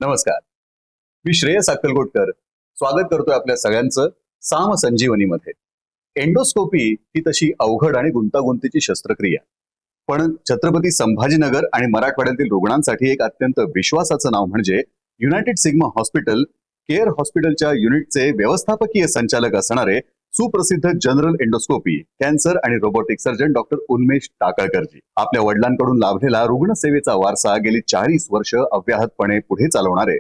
नमस्कार. मी श्रेयस अक्कलकोटकर स्वागत करतोय आपल्या सगळ्यांचं साम संजीवनीमध्ये. एंडोस्कोपी ही तशी अवघड आणि गुंतागुंतीची शस्त्रक्रिया, पण छत्रपती संभाजीनगर आणि मराठवाड्यातील रुग्णांसाठी एक अत्यंत विश्वासाचं नाव म्हणजे युनायटेड सिग्मा हॉस्पिटल केअर हॉस्पिटलच्या युनिटचे व्यवस्थापकीय संचालक असणारे सुप्रसिद्ध जनरल एंडोस्कोपी कॅन्सर आणि रोबोटिक सर्जन डॉक्टर उन्मेष टाकळकरजी. आपल्या वडिलांकडून लाभलेला रुग्णसेवेचा वारसा गेली 40 वर्ष अव्याहतपणे पुढे चालवणारे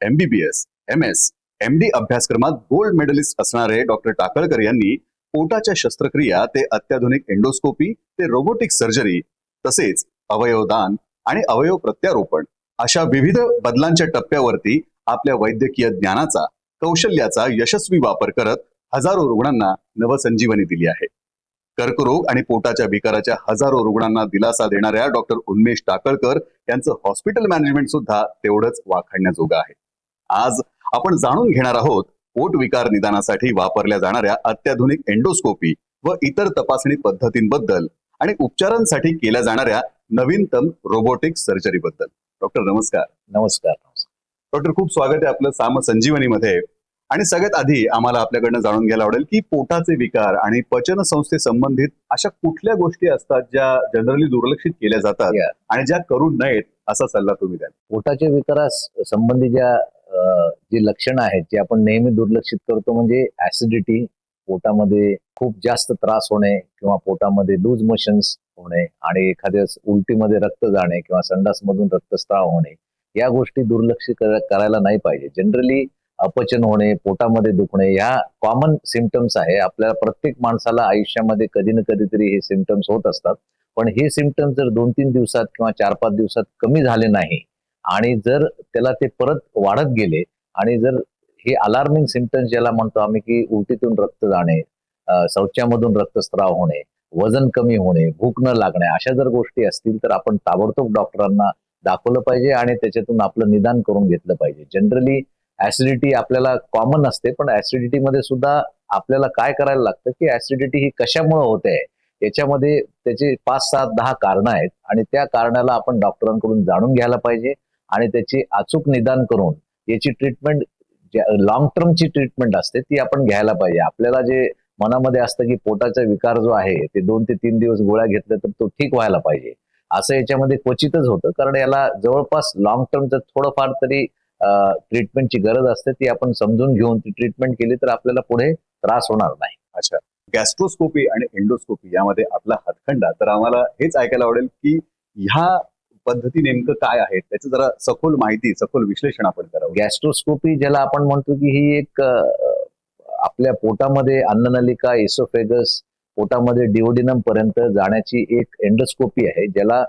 MBBS, MS, MD अभ्यासक्रमात गोल्ड मेडलिस्ट असणारे डॉक्टर टाकळकर यांनी पोटाच्या शस्त्रक्रिया ते अत्याधुनिक एंडोस्कोपी ते रोबोटिक सर्जरी तसेच अवयवदान आणि अवयव प्रत्यारोपण अशा विविध बदलांच्या टप्प्यावरती आपल्या वैद्यकीय ज्ञानाचा कौशल्याचा यशस्वी वापर करत हजारो रुग्णांना नवसंजीवनी दिली आहे. कर्करोग आणि पोटाच्या विकाराच्या हजारो रुग्णांना दिलासा देणाऱ्या डॉक्टर उन्मेष टाकळकर यांचं हॉस्पिटल मॅनेजमेंट सुद्धा तेवढंच वाखाणण्याजोगं आहे. आज आपण जाणून घेणार आहोत पोट विकार निदानासाठी वापरल्या जाणाऱ्या अत्याधुनिक एंडोस्कोपी व इतर तपासणी पद्धतींबद्दल आणि उपचारांसाठी केल्या जाणाऱ्या नवीनतम रोबोटिक सर्जरी बद्दल. डॉक्टर नमस्कार. नमस्कार. डॉक्टर, खूप स्वागत आहे आपलं साम संजीवनीमध्ये. आणि सगळ्यात आधी आम्हाला आपल्याकडनं जाणून घ्यायला आवडेल की पोटाचे विकार आणि पचन संस्थे संबंधित अशा कुठल्या गोष्टी असतात ज्या जनरली दुर्लक्षित केल्या जातात आणि ज्या करू नयेत असा सल्ला तुम्ही द्याल? पोटाच्या विकारास संबंधी जी लक्षणं आहेत जे आपण नेहमी दुर्लक्षित करतो म्हणजे ऍसिडिटी, पोटामध्ये खूप जास्त त्रास होणे किंवा पोटामध्ये लूज मोशन्स होणे आणि एखाद्या उलटीमध्ये रक्त जाणे किंवा संडासमधून रक्तस्राव होणे, या गोष्टी दुर्लक्षित करायला नाही पाहिजे. जनरली अपचन होणे, पोटामध्ये दुखणे ह्या कॉमन सिम्पटम्स आहे. आपल्याला प्रत्येक माणसाला आयुष्यामध्ये कधी ना कधीतरी हे सिम्पटम्स होत असतात. पण हे सिम्पटम्स जर 2-3 दिवसात किंवा 4-5 दिवसात कमी झाले नाही आणि जर त्याला ते परत वाढत गेले आणि जर हे अलार्मिंग सिम्पटम्स ज्याला म्हणतो आम्ही की उलटीतून रक्त जाणे, शौचामधून रक्तस्राव होणे, वजन कमी होणे, भूक न लागणे, अशा जर गोष्टी असतील तर आपण ताबडतोब डॉक्टरांना दाखवलं पाहिजे आणि त्याच्यातून आपलं निदान करून घेतलं पाहिजे. जनरली ऍसिडिटी आपल्याला कॉमन असते, पण ऍसिडिटी मध्ये सुद्धा आपल्याला काय करायला लागतं की ऍसिडिटी ही कशामुळे होते याच्यामध्ये त्याचे 5-7-10 कारणं आहेत आणि त्या कारणाला आपण डॉक्टरांकडून जाणून घ्यायला पाहिजे आणि त्याची अचूक निदान करून याची ट्रीटमेंट, लॉंग टर्मची ट्रीटमेंट असते ती आपण घ्यायला पाहिजे. आपल्याला जे मनामध्ये असतं की पोटाचा विकार जो आहे ते 2 ते 3 दिवस गोळ्या घेतल्या तर तो ठीक व्हायला पाहिजे, असं याच्यामध्ये क्वचितच होतं. कारण याला जवळपास लॉंग टर्मचं थोडंफार तरी ट्रीटमेंटची गरज असते. ती आपण समजून घेऊन ती ट्रीटमेंट केली तर आपल्याला पुढे त्रास होणार नाही. अच्छा, गॅस्ट्रोस्कोपी आणि एंडोस्कोपी यामध्ये आपला हातखंडा, तर आम्हाला हेच ऐकायला आवडेल की ह्या पद्धती नेमकं काय आहेत, त्याचं जरा सखोल माहिती, सखोल विश्लेषण आपण करावं. गॅस्ट्रोस्कोपी ज्याला आपण म्हणतो की ही एक आपल्या पोटामध्ये अन्ननलिका, इसोफेगस, पोटामध्ये डिओडिनम पर्यंत जाण्याची एक एंडोस्कोपी आहे, ज्याला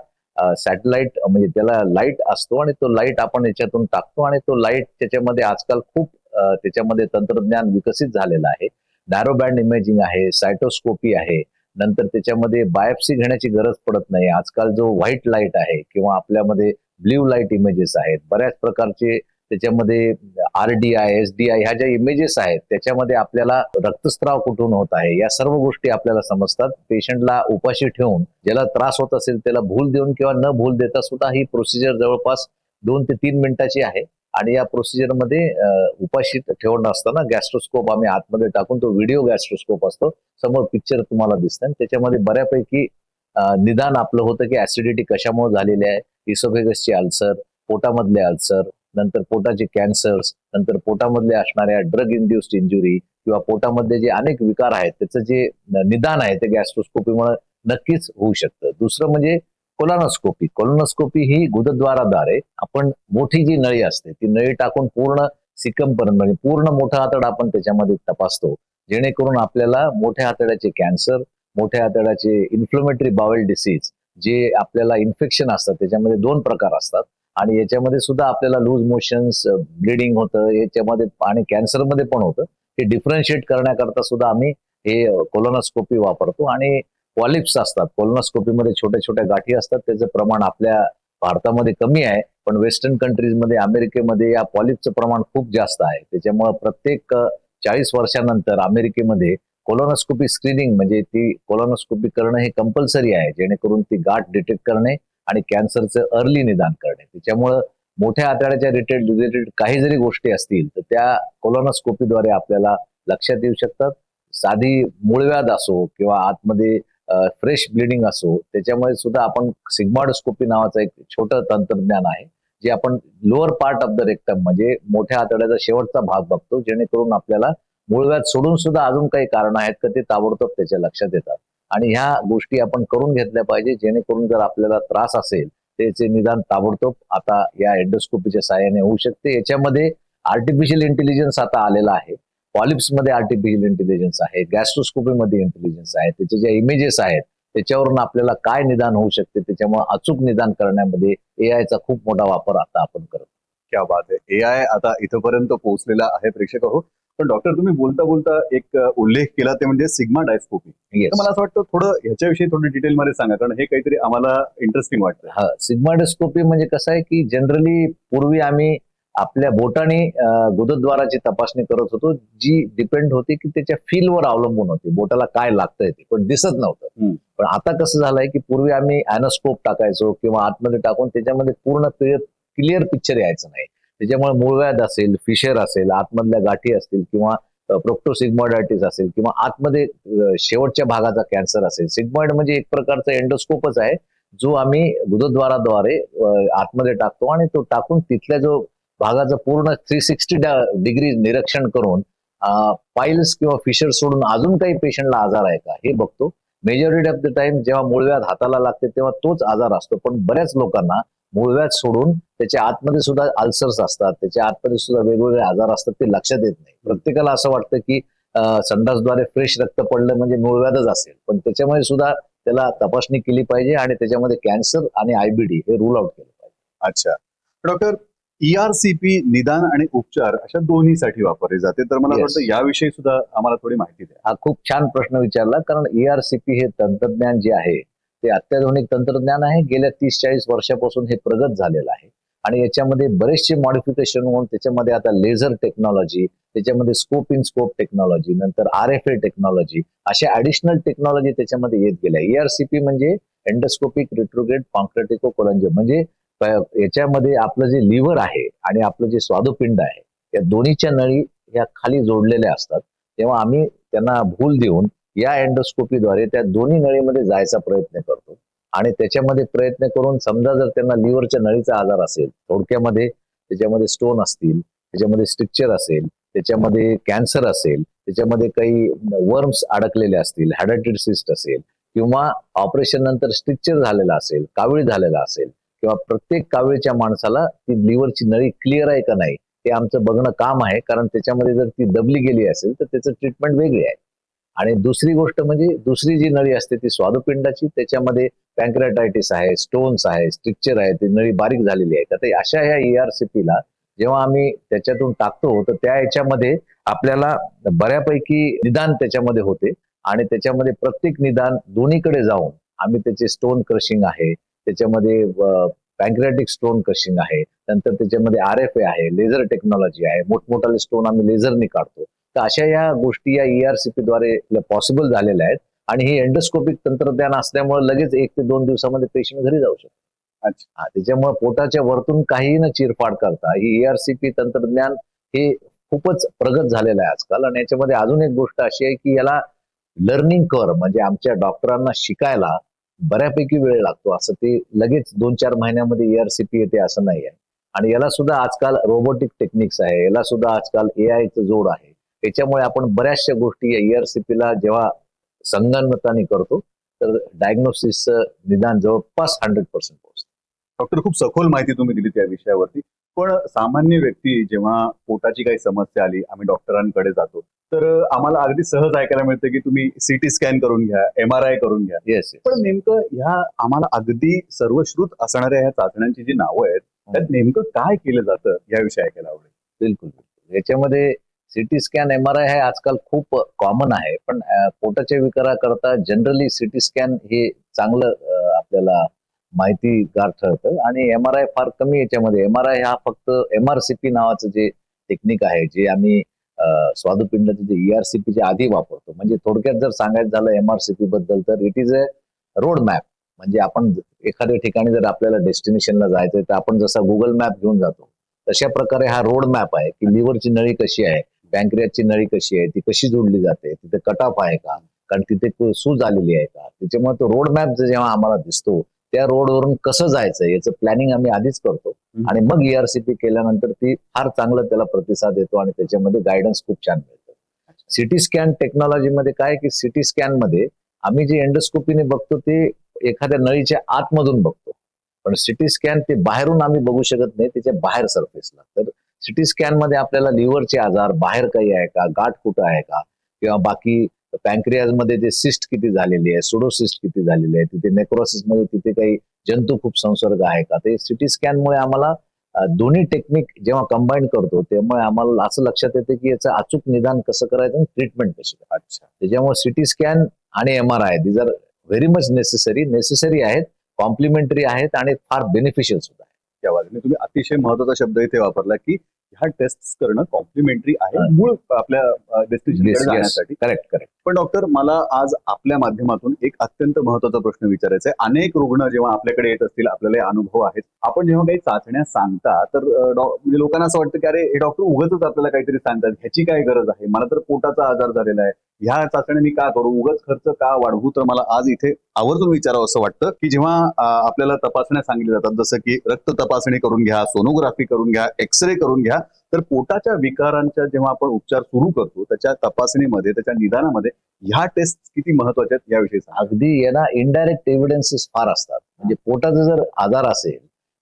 सॅटेलाइट म्हणजे त्याला लाईट असतो आणि तो लाईट आपण याच्यातून टाकतो आणि तो लाईट त्याच्यामध्ये आजकाल खूप त्याच्यामध्ये तंत्रज्ञान विकसित झालेलं आहे. नॅरो बँड इमेजिंग आहे, सायटोस्कोपी आहे, नंतर त्याच्यामध्ये बायोप्सी घेण्याची गरज पडत नाही. आजकाल जो व्हाईट लाईट आहे किंवा आपल्यामध्ये ब्ल्यू लाईट इमेजेस आहेत, बऱ्याच प्रकारचे त्याच्यामध्ये RDI, SDI ह्या ज्या इमेजेस आहेत त्याच्यामध्ये आपल्याला रक्तस्राव कुठून होत आहे या सर्व गोष्टी आपल्याला समजतात. पेशंटला उपाशी ठेवून ज्याला त्रास होत असेल त्याला भूल देऊन किंवा न भूल देता सुद्धा ही प्रोसिजर जवळपास 2 ते 3 मिनिटाची आहे आणि या प्रोसिजर मध्ये उपाशी ठेवून असताना गॅस्ट्रोस्कोप आम्ही आतमध्ये टाकून, तो व्हिडिओ गॅस्ट्रोस्कोप असतो, समोर पिक्चर तुम्हाला दिसतं, त्याच्यामध्ये बऱ्यापैकी निदान आपलं होतं की ऍसिडिटी कशामुळे झालेली आहे, इसोफेगसचे अल्सर, पोटामधले अल्सर, नंतर पोटाचे कॅन्सर्स, नंतर पोटामधले असणाऱ्या ड्रग इंड्युस्ड इंजुरी किंवा पोटामधले जे अनेक विकार आहेत त्याचं जे निदान आहे ते गॅस्ट्रोस्कोपीमुळे नक्कीच होऊ शकतं. दुसरं म्हणजे कोलोनोस्कोपी. कोलोनोस्कोपी ही गुदद्वाराद्वारे आपण मोठी जी नळी असते ती नळी टाकून पूर्ण सिकमपर्यंत म्हणजे पूर्ण मोठा आतडा आपण त्याच्यामध्ये तपासतो, जेणेकरून आपल्याला मोठ्या आतड्याचे कॅन्सर, मोठ्या आतड्याचे इन्फ्लेमेटरी बावेल डिसीज, जे आपल्याला इन्फेक्शन असतात त्याच्यामध्ये 2 प्रकार असतात आणि याच्यामध्ये सुद्धा आपल्याला लूज मोशन्स, ब्लिडिंग होतं याच्यामध्ये आणि कॅन्सरमध्ये पण होतं. हे डिफरन्शिएट करण्याकरता सुद्धा आम्ही हे कोलोनोस्कोपी वापरतो. आणि पॉलिप्स असतात कोलोनोस्कोपीमध्ये, छोट्या छोट्या गाठी असतात, त्याचं प्रमाण आपल्या भारतामध्ये कमी आहे, पण वेस्टर्न कंट्रीजमध्ये, अमेरिकेमध्ये या पॉलिप्सचं प्रमाण खूप जास्त आहे. त्याच्यामुळे प्रत्येक 40 वर्षानंतर अमेरिकेमध्ये कोलोनोस्कोपी स्क्रीनिंग म्हणजे ती कोलोनोस्कोपी करणं हे कंपल्सरी आहे, जेणेकरून ती गाठ डिटेक्ट करणे आणि कॅन्सरचं अर्ली निदान करणे. त्याच्यामुळं मोठ्या आतड्याच्या रिलेटेड काही जरी गोष्टी असतील तर त्या कोलोनोस्कोपीद्वारे आपल्याला लक्षात येऊ शकतात. साधी मूळव्याध असो किंवा आतमध्ये फ्रेश ब्लिडिंग असो, त्याच्यामुळे सुद्धा आपण सिग्मॉइडोस्कोपी नावाचं एक छोटं तंत्रज्ञान आहे, जे आपण lower part of the rectum म्हणजे मोठ्या आतड्याचा शेवटचा भाग बघतो, जेणेकरून आपल्याला मूळव्याध सोडून सुद्धा अजून काही कारण आहेत का ते ताबडतोब त्याच्या लक्षात येतात. आणि ह्या गोष्टी आपण करून घेतल्या पाहिजे, जेणेकरून जर आपल्याला त्रास असेल त्याचे निदान ताबडतोब आता या एंडोस्कोपीच्या सहाय्याने होऊ शकते. याच्यामध्ये आर्टिफिशियल इंटेलिजन्स आता आलेला आहे. पॉलिप्स मध्ये आर्टिफिशियल इंटेलिजन्स आहे, गॅस्ट्रोस्कोपी मध्ये इंटेलिजन्स आहे. त्याचे जे इमेजेस आहेत त्याच्यावरून आपल्याला काय निदान होऊ शकते, त्याच्यामुळे अचूक निदान करण्यामध्ये एआयचा खूप मोठा वापर आता आपण करतो. क्या बात आहे. एआय आता इथपर्यंत पोहोचलेला आहे प्रेक्षक हो. पण डॉक्टर तुम्ही बोलता बोलता एक उल्लेख केला ते म्हणजे सिग्मा डायस्कोपी. तर मला असं वाटतं थोडं ह्याच्याविषयी थोडं डिटेलमध्ये सांगा, कारण हे काहीतरी आम्हाला इंटरेस्टिंग वाटतं. सिग्मॉइडोस्कोपी म्हणजे कसं आहे की जनरली पूर्वी आम्ही आपल्या बोटाने गुदद्वाराची तपासणी करत होतो, जी डिपेंड होती की त्याच्या फीलवर अवलंबून होती, बोटाला काय लागतंय ते पण दिसत नव्हतं. पण आता कसं झालंय की पूर्वी आम्ही अॅनोस्कोप टाकायचो किंवा आतमध्ये टाकून त्याच्यामध्ये पूर्ण क्लिअर पिक्चर यायचं नाही. त्याच्यामुळे मूळव्याध असेल, फिशर असेल, आतमधल्या गाठी असतील किंवा प्रोक्टोसिग्मॉइडायटिस असेल किंवा आतमध्ये शेवटच्या भागाचा कॅन्सर असेल. सिग्मॉइड म्हणजे एक प्रकारचा एंडोस्कोपच आहे, जो आम्ही गुदद्वाराद्वारे आतमध्ये टाकतो आणि तो टाकून तिथल्या जो भागाचं पूर्ण 360 डिग्री निरीक्षण करून पाईल्स किंवा फिशर सोडून अजून काही पेशंटला आजार आहे का हे बघतो. मेजॉरिटी ऑफ द टाइम जेव्हा मूळव्याध हाताला लागते तेव्हा तोच आजार असतो, पण बऱ्याच लोकांना मूळव्याध सोडून त्याच्या आतमध्ये सुद्धा अल्सर्स असतात, त्याच्या आतमध्ये सुद्धा वेगवेगळे आजार असतात, ते लक्षात येत नाही. प्रत्येकाला असं वाटतं की संडासद्वारे फ्रेश रक्त पडलं म्हणजे मूळव्याधच असेल, पण त्याच्यामध्ये सुद्धा त्याला तपासणी केली पाहिजे आणि त्याच्यामध्ये कॅन्सर आणि आयबीडी हे रूल आउट केलं पाहिजे. अच्छा डॉक्टर, ERCP निदान आणि उपचार अशा दोन्हीसाठी वापरले जाते, तर मला वाटतं याविषयी सुद्धा आम्हाला थोडी माहिती द्या. हा खूप छान प्रश्न विचारला, कारण ERCP हे तंत्रज्ञान जे आहे ते अत्याधुनिक तंत्रज्ञान आहे. गेल्या 30-40 वर्षापासून हे प्रगत झालेलं आहे आणि याच्यामध्ये बरेचसे मॉडिफिकेशन होऊन त्याच्यामध्ये आता लेझर टेक्नॉलॉजी, त्याच्यामध्ये स्कोप इन स्कोप टेक्नॉलॉजी, नंतर RFA टेक्नॉलॉजी, अशा ऍडिशनल टेक्नॉलॉजी त्याच्यामध्ये येत गेल्या. ERCP म्हणजे एंडोस्कोपिक रिट्रोग्रेड पॅन्क्रियाटिक कोलॉन्जियम, म्हणजे याच्यामध्ये आपलं जे लिव्हर आहे आणि आपलं जे स्वादुपिंड आहे या दोन्हीच्या नळी ह्या खाली जोडलेल्या असतात. तेव्हा आम्ही त्यांना भूल देऊन या एंडोस्कोपीद्वारे त्या दोन्ही नळीमध्ये जायचा प्रयत्न करतो आणि त्याच्यामध्ये प्रयत्न करून समजा जर त्यांना लिव्हरच्या नळीचा आजार असेल, थोडक्यामध्ये त्याच्यामध्ये स्टोन असतील, त्याच्यामध्ये स्ट्रिक्चर असेल, त्याच्यामध्ये कॅन्सर असेल, त्याच्यामध्ये काही वर्म्स अडकलेले असतील, हायड्रेटेड सिस्ट असेल किंवा ऑपरेशन नंतर स्ट्रिक्चर झालेला असेल, कावीळ झालेला असेल किंवा प्रत्येक कावीळच्या माणसाला ती लिव्हरची नळी क्लिअर आहे का नाही हे आमचं बघणं काम आहे, कारण त्याच्यामध्ये जर ती दबली गेली असेल तर त्याचं ट्रीटमेंट वेगळी आहे. आणि दुसरी गोष्ट म्हणजे दुसरी जी नळी असते ती स्वादुपिंडाची, त्याच्यामध्ये पॅन्क्रियाटायटिस आहे, स्टोन्स आहे, स्ट्रिक्चर आहे, ती नळी बारीक झालेली आहे. तर अशा ह्या ERCP ला जेव्हा आम्ही त्याच्यातून टाकतो तर त्या याच्यामध्ये आपल्याला बऱ्यापैकी निदान त्याच्यामध्ये होते आणि त्याच्यामध्ये प्रत्येक निदान दोन्हीकडे जाऊन आम्ही त्याचे स्टोन क्रशिंग आहे, त्याच्यामध्ये पॅन्क्रियाटिक स्टोन क्रशिंग आहे, नंतर त्याच्यामध्ये RFA आहे, लेझर टेक्नॉलॉजी आहे, मोठमोठाले स्टोन आम्ही लेझरने काढतो. तर अशा या गोष्टी या ERCP द्वारे पॉसिबल झालेल्या आहेत आणि हे एंडोस्कोपिक तंत्रज्ञान असल्यामुळे लगेच 1 ते 2 दिवसामध्ये पेशंट घरी जाऊ शकतो. अच्छा, त्याच्यामुळे पोटाच्या वरतून काही न चिरफाड करता ही ERCP तंत्रज्ञान हे खूपच प्रगत झालेलं आहे आजकाल. आणि याच्यामध्ये अजून एक गोष्ट अशी आहे की याला लर्निंग कर्व म्हणजे आमच्या डॉक्टरांना शिकायला बऱ्यापैकी वेळ लागतो. असं ते लगेच 2-4 महिन्यामध्ये ERCP येते असं नाही आहे. आणि याला सुद्धा आजकाल रोबोटिक टेक्निक्स आहे, याला सुद्धा आजकाल AIचं जोड आहे. त्याच्यामुळे आपण बऱ्याचशा गोष्टी या ERCP ला जेव्हा संगणमताने करतो तर डायग्नोसिसचं निदान जवळपास 100% पोहोचतं. डॉक्टर, खूप सखोल माहिती तुम्ही दिली त्या विषयावरती. पण सामान्य व्यक्ती जेव्हा पोटाची काही समस्या आली, आम्ही डॉक्टरांकडे जातो, तर आम्हाला अगदी सहज ऐकायला मिळतं की तुम्ही CT स्कॅन करून घ्या, MRI करून घ्या. येस. पण नेमकं ह्या आम्हाला अगदी सर्वश्रुत असणाऱ्या ह्या चाचण्यांची जी नावं आहेत त्यात नेमकं काय केलं जातं याविषयी ऐकायला आवडेल. बिलकुल. याच्यामध्ये CT स्कॅन, MRI हे आजकाल खूप कॉमन आहे, पण पोटाच्या विकाराकरता जनरली CT स्कॅन हे चांगलं आपल्याला माहितीगार ठरतं आणि MRI फार कमी याच्यामध्ये. MRI हा फक्त MRCP नावाचं जे टेक्निक आहे, जे आम्ही स्वादुपिंडाचे जे ERCP च्या आधी वापरतो. म्हणजे थोडक्यात जर सांगायचं झालं MRCP बद्दल तर it is a road map. म्हणजे आपण एखाद्या ठिकाणी जर आपल्याला डेस्टिनेशनला जायचंय तर आपण जसा गुगल मॅप घेऊन जातो तशा प्रकारे हा रोड मॅप आहे की लिव्हरची नळी कशी आहे, पॅनक्रियाची नळी कशी आहे, ती कशी जोडली जाते, तिथे कट ऑफ आहे का, कारण तिथे सूज आलेली आहे का. त्याच्यामुळे तो रोड मॅप जेव्हा आम्हाला दिसतो त्या रोडवरून कसं जायचं याचं प्लॅनिंग आम्ही आधीच करतो आणि मग ERCP केल्यानंतर ती फार चांगलं त्याला प्रतिसाद येतो आणि त्याच्यामध्ये गायडन्स खूप छान मिळतं. सिटी स्कॅन टेक्नॉलॉजीमध्ये काय की सिटी स्कॅन मध्ये आम्ही जे एंडोस्कोपीने बघतो ते एखाद्या नळीच्या आतमधून बघतो, पण सिटी स्कॅन ते बाहेरून आम्ही बघू शकत नाही, त्याच्या बाहेर सरफेसला. तर सिटी स्कॅन मध्ये आपल्याला लिव्हरचे आजार बाहेर काही आहे का, गाठ कुठं आहे का, किंवा बाकी पॅनक्रियाज मध्ये जे सिस्ट किती झालेली आहे, सुडोसिस्ट किती झालेली आहे, तिथे नेक्रोसिस मध्ये तिथे काही जंतू खूप संसर्ग आहे का, ते सिटी स्कॅनमुळे आम्हाला दोन्ही टेक्निक जेव्हा कंबाईन करतो त्यामुळे आम्हाला असं लक्षात येते की याचं अचूक निदान कसं करायचं आणि ट्रीटमेंट कशी करायची. अच्छा. त्याच्यामुळे सिटी स्कॅन आणि MRI these are very much necessary आहेत, कॉम्प्लिमेंटरी आहेत आणि फार बेनिफिशियल सुद्धा आहे. त्या बाजूने तुम्ही अतिशय महत्वाचा शब्द इथे वापरला की ह्या टेस्ट करणं कॉम्प्लिमेंटरी आहे मूळ आपल्या डेस्टिनेशनकडे जाण्यासाठी. करेक्ट. पण डॉक्टर, मला आज आपल्या माध्यमातून एक अत्यंत महत्वाचा प्रश्न विचारायचा आहे. अनेक रुग्ण जेव्हा आपल्याकडे येत असतील, आपल्याला अनुभव आहेत, आपण जेव्हा काही चाचण्या सांगता तर म्हणजे लोकांना असं वाटतं की अरे हे डॉक्टर उगाचच आपल्याला काहीतरी सांगतात, ह्याची काय गरज आहे, मला तर पोटाचा आजार झालेला आहे, ह्या चाचण्या मी का करू, उगाच खर्च का वाढवू. तर मला आज इथे आवर्जून विचारावं असं वाटतं की जेव्हा आपल्याला तपासण्या सांगितल्या जातात, जसं की रक्त तपासणी करून घ्या, सोनोग्राफी करून घ्या, एक्सरे करून घ्या, तर पोटाच्या विकारांच्या जेव्हा आपण उपचार सुरू करतो त्याच्या तपासणीमध्ये, त्याच्या निदानामध्ये ह्या टेस्ट किती महत्वाच्या आहेत याविषयी सांगा. अगदी यांना इनडायरेक्ट एव्हिडन्सेस फार असतात. म्हणजे पोटाचा जर आजार असेल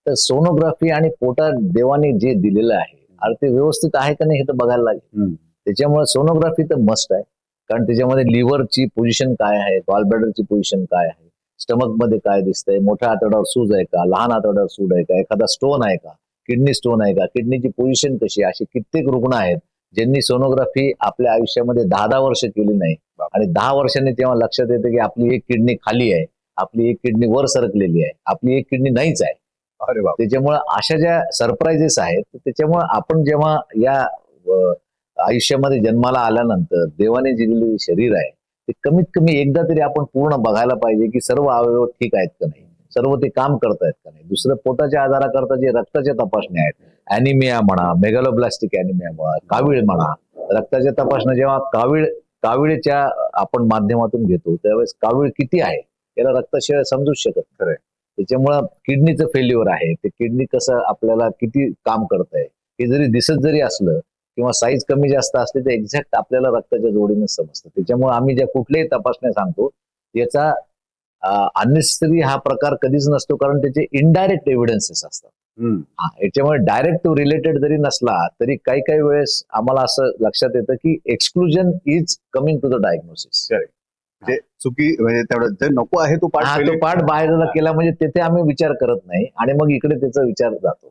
तर सोनोग्राफी आणि पोटात देवाने जे दिलेलं आहे आणि ते व्यवस्थित आहे का नाही हे तर बघायला लागेल. त्याच्यामुळे सोनोग्राफी तर मस्ट आहे, कारण त्याच्यामध्ये लिव्हरची पोझिशन काय आहे, गॉलब्लॅडरची पोझिशन काय आहे, स्टमक मध्ये काय दिसतंय, मोठ्या आतड्यावर सूज आहे का, लहान आतड्यावर सूज आहे का, एखादा स्टोन आहे का, किडनी स्टोन आहे का, किडनीची पोझिशन कशी आहे. असे कित्येक रुग्ण आहेत ज्यांनी सोनोग्राफी आपल्या आयुष्यामध्ये 10-10 वर्ष केली नाही आणि 10 वर्षांनी तेव्हा लक्षात येतं की आपली एक किडनी खाली आहे, आपली एक किडनी वर सरकलेली आहे, आपली एक किडनी नाहीच आहे. अरे बाप. त्याच्यामुळे अशा ज्या सरप्राईजेस आहेत त्याच्यामुळे आपण जेव्हा या आयुष्यामध्ये जन्माला आल्यानंतर देवाने जे दिलेले शरीर आहे ते कमीत कमी एकदा तरी आपण पूर्ण बघायला पाहिजे की सर्व अवयव ठीक आहेत का नाही, सर्व ते काम करतायत का नाही. दुसरं पोटाच्या आजाराकरता जे रक्ताच्या तपासण्या आहेत, अॅनिमिया म्हणा, मेगॅलोब्लास्टिक अॅनिमिया म्हणा, कावीळ म्हणा, रक्ताच्या तपासण्या जेव्हा कावीळच्या आपण माध्यमातून घेतो त्यावेळेस कावीळ किती आहे याला रक्ताशिवाय समजूच शकत नाही. त्याच्यामुळं किडनीचं फेल्युअर आहे, ते किडनी कसं आपल्याला किती काम करत आहे हे जरी दिसत जरी असलं किंवा साईज कमी जास्त असली तर एक्झॅक्ट आपल्याला रक्ताच्या जोडीनं समजतं. त्याच्यामुळे आम्ही ज्या कुठल्याही तपासण्या सांगतो याचा अननेसेसरी हा प्रकार कधीच नसतो, कारण त्याचे इनडायरेक्ट एव्हिडन्सेस असतात. याच्यामुळे डायरेक्ट तो रिलेटेड जरी नसला तरी काही काही वेळेस आम्हाला असं लक्षात येतं की exclusion is coming to the diagnosis. म्हणजे चुकी म्हणजे तेवढं जे नको आहे तो पार्ट बाहेर केला म्हणजे तिथे आम्ही विचार करत नाही आणि मग इकडे त्याचा विचार जातो.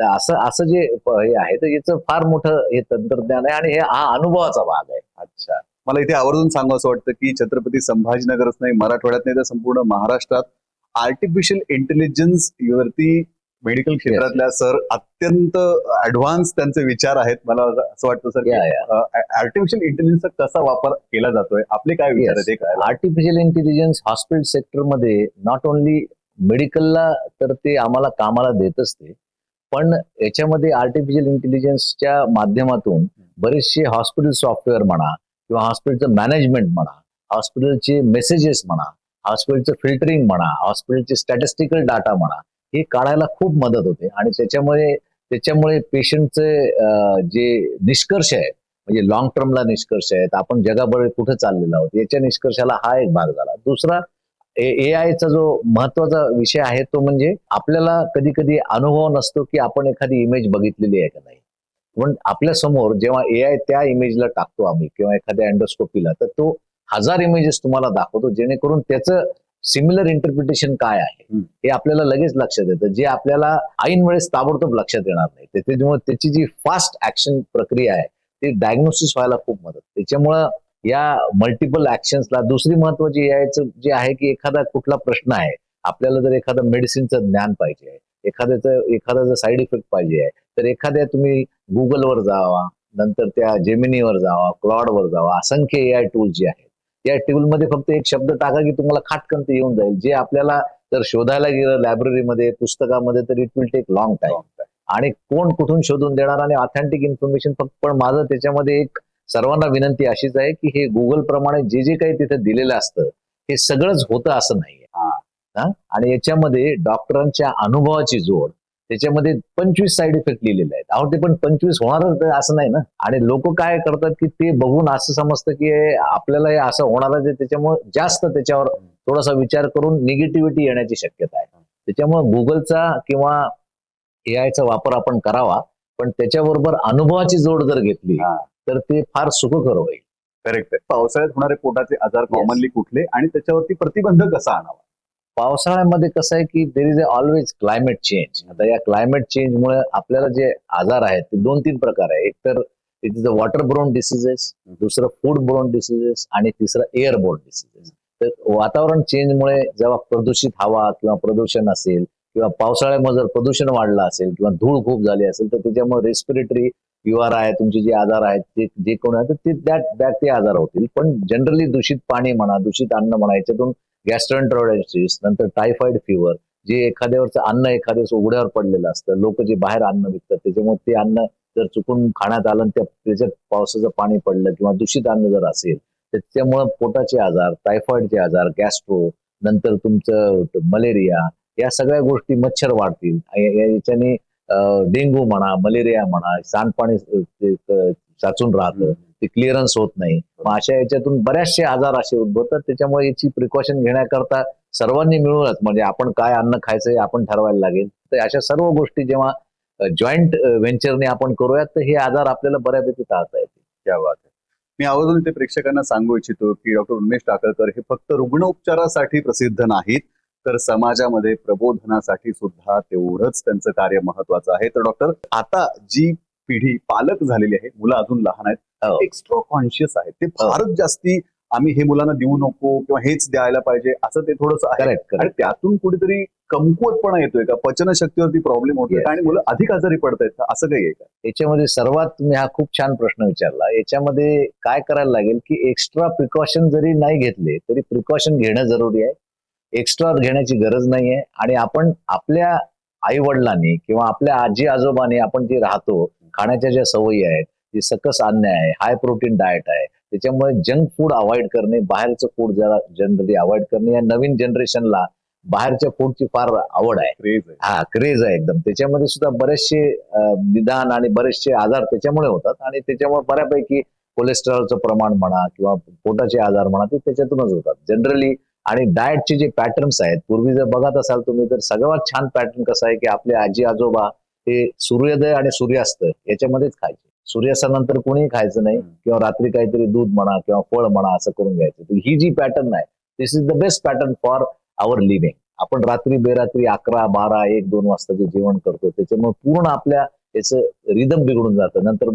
असं जे हे आहे तर याचं फार मोठं हे तंत्रज्ञान आहे आणि हा अनुभवाचा भाग आहे. अच्छा. मला इथे आवर्जून सांगू असं वाटतं की छत्रपती संभाजीनगरच नाही, मराठवाड्यात नाही तर संपूर्ण महाराष्ट्रात आर्टिफिशियल इंटेलिजन्स वरती मेडिकल क्षेत्रातल्या सर अत्यंत ऍडव्हान्स त्यांचे विचार आहेत. मला असं वाटतं सर आर्टिफिशियल इंटेलिजन्सचा कसा वापर केला जातोय, आपले काय विचार आहेत? आर्टिफिशियल इंटेलिजन्स हॉस्पिटल सेक्टरमध्ये नॉट ओन्ली मेडिकलला तर ते आम्हाला कामाला देतच ते, पण याच्यामध्ये आर्टिफिशियल इंटेलिजन्सच्या माध्यमातून बरेचसे हॉस्पिटल सॉफ्टवेअर म्हणा किंवा हॉस्पिटलचं मॅनेजमेंट म्हणा, हॉस्पिटलचे मेसेजेस म्हणा, हॉस्पिटलचं फिल्टरिंग म्हणा, हॉस्पिटलचे स्टॅटिस्टिकल डाटा म्हणा, हे काढायला खूप मदत होते आणि त्याच्यामुळे पेशंटचे जे निष्कर्ष आहेत म्हणजे लॉंग टर्मला निष्कर्ष आहेत, आपण जगाबरोबर कुठे चाललेलो आहोत याच्या निष्कर्षाला हा एक भाग झाला. दुसरा AI चा जो महत्वाचा विषय आहे तो म्हणजे आपल्याला कधी कधी अनुभव नसतो की आपण एखादी इमेज बघितलेली आहे का नाही, पण आपल्या समोर जेव्हा AI त्या इमेजला टाकतो आम्ही किंवा एखाद्या एंडोस्कोपीला तर तो 1000 इमेजेस तुम्हाला दाखवतो, जेणेकरून त्याचं सिमिलर इंटरप्रिटेशन काय आहे हे आपल्याला लगेच लक्षात येतं, जे आपल्याला ऐन वेळेस ताबडतोब लक्षात येणार नाही. त्याची जी फास्ट ऍक्शन प्रक्रिया आहे ती डायग्नोसिस व्हायला खूप मदत. त्याच्यामुळं या मल्टिपल ऍक्शन्सला दुसरी महत्वाची AI जे आहे की एखादा कुठला प्रश्न आहे, आपल्याला जर एखादं मेडिसिनचं ज्ञान पाहिजे, एखादा जर साईड इफेक्ट पाहिजे आहे तर एखाद्या तुम्ही गुगलवर जावा, नंतर त्या जेमिनीवर जावा, क्लॉडवर जावा, असंख्य AI टूल्स जे आहेत या टूलमध्ये फक्त एक शब्द टाका की तुम्हाला खाटकन ते येऊन जाईल, जे आपल्याला जर शोधायला गेलं लायब्ररीमध्ये पुस्तकामध्ये तर it will take long time. आणि कोण कुठून शोधून देणार आणि ऑथेंटिक इन्फॉर्मेशन फक्त. पण माझं त्याच्यामध्ये एक सर्वांना विनंती अशीच आहे की हे गुगल प्रमाणे जे जे काही तिथे दिलेलं असतं हे सगळंच होतं असं नाहीये. आणि याच्यामध्ये डॉक्टरांच्या अनुभवाची जोड, त्याच्यामध्ये 25 साईड इफेक्ट लिहिलेले आहेत. अहो ते पण 25 होणारच असं नाही ना. आणि लोक काय करतात की ते बघून असं समजतं की आपल्याला हे असं होणारच आहे, त्याच्यामुळे जास्त त्याच्यावर थोडासा विचार करून निगेटिव्हिटी येण्याची शक्यता आहे. त्याच्यामुळे गुगलचा किंवा एआयचा वापर आपण करावा, पण त्याच्याबरोबर अनुभवाची जोड जर घेतली तर ते फार सुखकर होईल. करेक्ट आहे. पावसाळ्यात होणारे पोटाचे आजार कॉमनली कुठले आणि त्याच्यावरती प्रतिबंध कसा आणावा? पावसाळ्यामध्ये कसं आहे की there is always climate change. आता या क्लायमेट चेंजमुळे आपल्याला जे आजार आहेत ते 2-3 प्रकार आहे. एक तर it is a water borne diseases, दुसरं फूड बोर्न डिसीजेस आणि तिसरं एअर बोर्न डिसीजेस. तर वातावरण चेंजमुळे जेव्हा प्रदूषित हवा किंवा प्रदूषण असेल किंवा पावसाळ्यामध्ये जर प्रदूषण वाढलं असेल किंवा धूळ खूप झाली असेल तर त्याच्यामुळे रेस्पिरेटरी युआर आहे, तुमचे जे आजार आहेत ते जे कोण आहेत ते आजार होतील. पण जनरली दूषित पाणी म्हणा, दूषित अन्न म्हणा, याच्यातून गॅस्ट्रोएंटरोलायटिस, नंतर टायफॉइड फिवर, जे एखाद्यावरचं अन्न एखाद्याच उघड्यावर पडलेलं असतं, लोक जे बाहेर अन्न विकतात त्याच्यामुळे ते अन्न जर चुकून खाण्यात आलं त्याच्यात पावसाचं पाणी पडलं किंवा दूषित अन्न जर असेल तर त्याच्यामुळे पोटाचे आजार, टायफॉइडचे आजार, गॅस्ट्रो, नंतर तुमचं मलेरिया, या सगळ्या गोष्टी, मच्छर वाढतील. याच्याने डेंग्यू म्हणा, मलेरिया म्हणा, सांडपाणी साचून राहतं, ते क्लिअरन्स होत नाही. मग अशा याच्यातून बऱ्याचशे आजार असे उद्भवतात. त्याच्यामुळे याची प्रिकॉशन घेण्याकरता सर्वांनी मिळूनच, म्हणजे आपण काय अन्न खायचं हे आपण ठरवायला लागेल. तर अशा सर्व गोष्टी जेव्हा जॉईंट व्हेंचरने आपण करूयात तर हे आजार आपल्याला बऱ्यापैकी टाळता येतील. क्या बात आहे. मी आवर्जून ते प्रेक्षकांना सांगू इच्छितो की डॉक्टर उन्मेष टाकळकर हे फक्त रुग्ण उपचारासाठी प्रसिद्ध नाहीत, तर समाजामध्ये प्रबोधनासाठी सुद्धा तेवढंच त्यांचं कार्य महत्वाचं आहे. तर डॉक्टर, आता जी पिढी पालक झालेली आहे, मुलं अजून लहान आहेत, एक्स्ट्रा कॉन्शियस आहेत, ते फारच जास्ती आम्ही हे मुलांना देऊ नको किंवा हेच द्यायला पाहिजे असं ते थोडंसं आहे. आणि त्यातून कुठेतरी कमकुवतपणा येतोय का, पचनशक्तीवरती प्रॉब्लेम होतोय आणि मुलं अधिक आजारी पडतायत का, असं काही आहे का? याच्यामध्ये सर्वात तुम्ही हा खूप छान प्रश्न विचारला. याच्यामध्ये काय करायला लागेल की एक्स्ट्रा प्रिकॉशन जरी नाही घेतले तरी प्रिकॉशन घेणं जरुरी आहे. एक्स्ट्रा घेण्याची गरज नाहीये. आणि आपण आपल्या आई वडिलांनी किंवा आपल्या आजी आजोबांनी आपण जे राहतो, खाण्याच्या ज्या सवयी आहेत, जे सकस अन्न आहे, हाय प्रोटीन डाएट आहे, त्याच्यामुळे जंक फूड अवॉइड करणे, बाहेरचं फूड जरा जनरली अवॉइड करणे. या नवीन जनरेशनला बाहेरच्या फूडची फार आवड आहे, क्रेज आहे एकदम. त्याच्यामध्ये सुद्धा बरेचसे निदान आणि बरेचसे आजार त्याच्यामुळे होतात आणि त्याच्यामुळे बऱ्यापैकी कोलेस्ट्रॉलचं प्रमाण म्हणा किंवा पोटाचे आजार म्हणा ते त्याच्यातूनच होतात जनरली. आणि डाएटचे जे पॅटर्न्स आहेत, पूर्वी जर बघत असाल तुम्ही तर सगळ्यात छान पॅटर्न कसं आहे की आपले आजी आजोबा हे सूर्योदय आणि सूर्यास्त याच्यामध्येच खायचे. सूर्यास्तानंतर कोणीही खायचं नाही किंवा रात्री काहीतरी दूध म्हणा किंवा फळ म्हणा असं करून घ्यायचं. तर ही जी पॅटर्न आहे, this is the best pattern for our living. आपण रात्री बेरात्री 11, 12, 1, 2 वाजता जे जेवण करतो त्याच्यामुळे पूर्ण आपल्या याचं रिदम बिघडून जातं. नंतर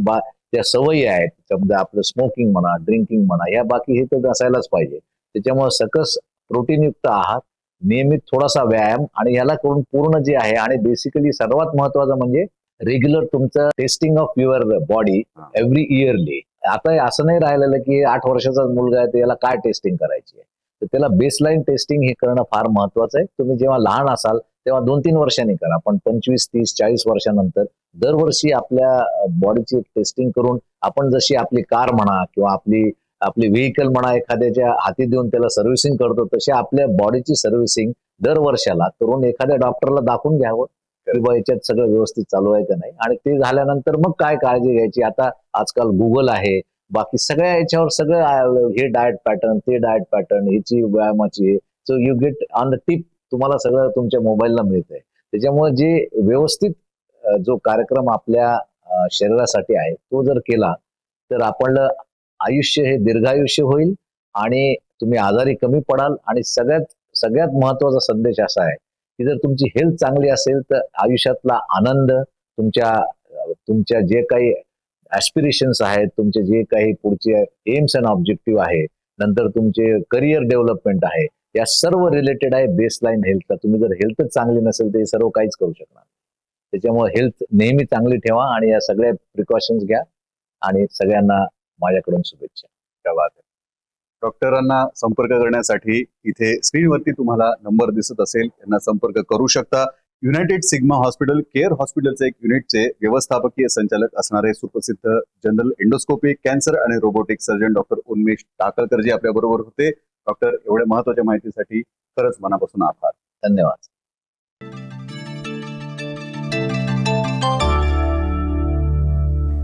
त्या सवयी आहेत, समजा आपलं स्मोकिंग म्हणा, ड्रिंकिंग म्हणा, या बाकी हे तर असायलाच पाहिजे. त्याच्यामुळे सकस प्रोटीनयुक्त आहार, नियमित थोडासा व्यायाम आणि याला करून पूर्ण जे आहे, आणि बेसिकली सर्वात महत्वाचं म्हणजे रेग्युलर तुमचं testing of your body every yearly. आता असं नाही राहिलेलं की 8 वर्षाचा मुलगा आहे त्याला काय टेस्टिंग करायची आहे, तर त्याला बेसलाईन टेस्टिंग हे करणं फार महत्वाचं आहे. तुम्ही जेव्हा लहान असाल तेव्हा 2-3 वर्षांनी करा, पण 25, 30, 40 वर्षानंतर दरवर्षी आपल्या बॉडीची टेस्टिंग करून, आपण जशी आपली कार म्हणा किंवा आपली व्हेकल म्हणा एखाद्याच्या हाती देऊन त्याला सर्व्हिसिंग करतो, तशी आपल्या बॉडीची सर्व्हिसिंग दर वर्षाला करून एखाद्या डॉक्टरला दाखवून घ्यावं की बा याच्यात सगळं व्यवस्थित चालू आहे का नाही. आणि ते झाल्यानंतर मग काय काळजी घ्यायची, आता आजकाल गुगल आहे, बाकी सगळ्या याच्यावर सगळं हे डाएट पॅटर्न, ते डाएट पॅटर्न, ह्याची व्यायामाची, so you get on the tip, तुम्हाला सगळं तुमच्या मोबाईलला मिळतंय. त्याच्यामुळे जे व्यवस्थित जो कार्यक्रम आपल्या शरीरासाठी आहे तो जर केला तर आपलं आयुष्य हे दीर्घायुष्य होईल आणि तुम्ही आजारी कमी पडाल. आणि सगळ्यात महत्वाचा संदेश असा आहे की जर तुमची हेल्थ चांगली असेल तर आयुष्यातला आनंद, तुमच्या जे काही ऍस्पिरेशन्स आहेत, तुमचे जे काही पुढचे एम्स अँड ऑब्जेक्टिव्ह आहे, नंतर तुमचे करिअर डेव्हलपमेंट आहे, या सर्व रिलेटेड आहे बेसलाईन हेल्थला. तुम्ही जर हेल्थच चांगली नसेल तर हे सर्व काहीच करू शकणार. त्याच्यामुळे हेल्थ नेहमी चांगली ठेवा आणि या सगळ्या प्रिकॉशन्स घ्या. आणि सगळ्यांना माझ्याकडून शुभेच्छा. क्या बात आहे. डॉक्टरांना संपर्क करण्यासाठी इथे स्क्रीनवरती तुम्हाला नंबर दिसत असेल, त्यांना संपर्क करू शकता. युनायटेड सिग्मा हॉस्पिटल केअर हॉस्पिटलचे एक युनिटचे व्यवस्थापकीय संचालक असणारे सुप्रसिद्ध जनरल एंडोस्कोपी कॅन्सर आणि robotic surgeon doctor Unmesh Takalkar जे आपल्या बरोबर होते. डॉक्टर, एवढ्या महत्वाच्या माहितीसाठी खरंच मनापासून आभार. धन्यवाद.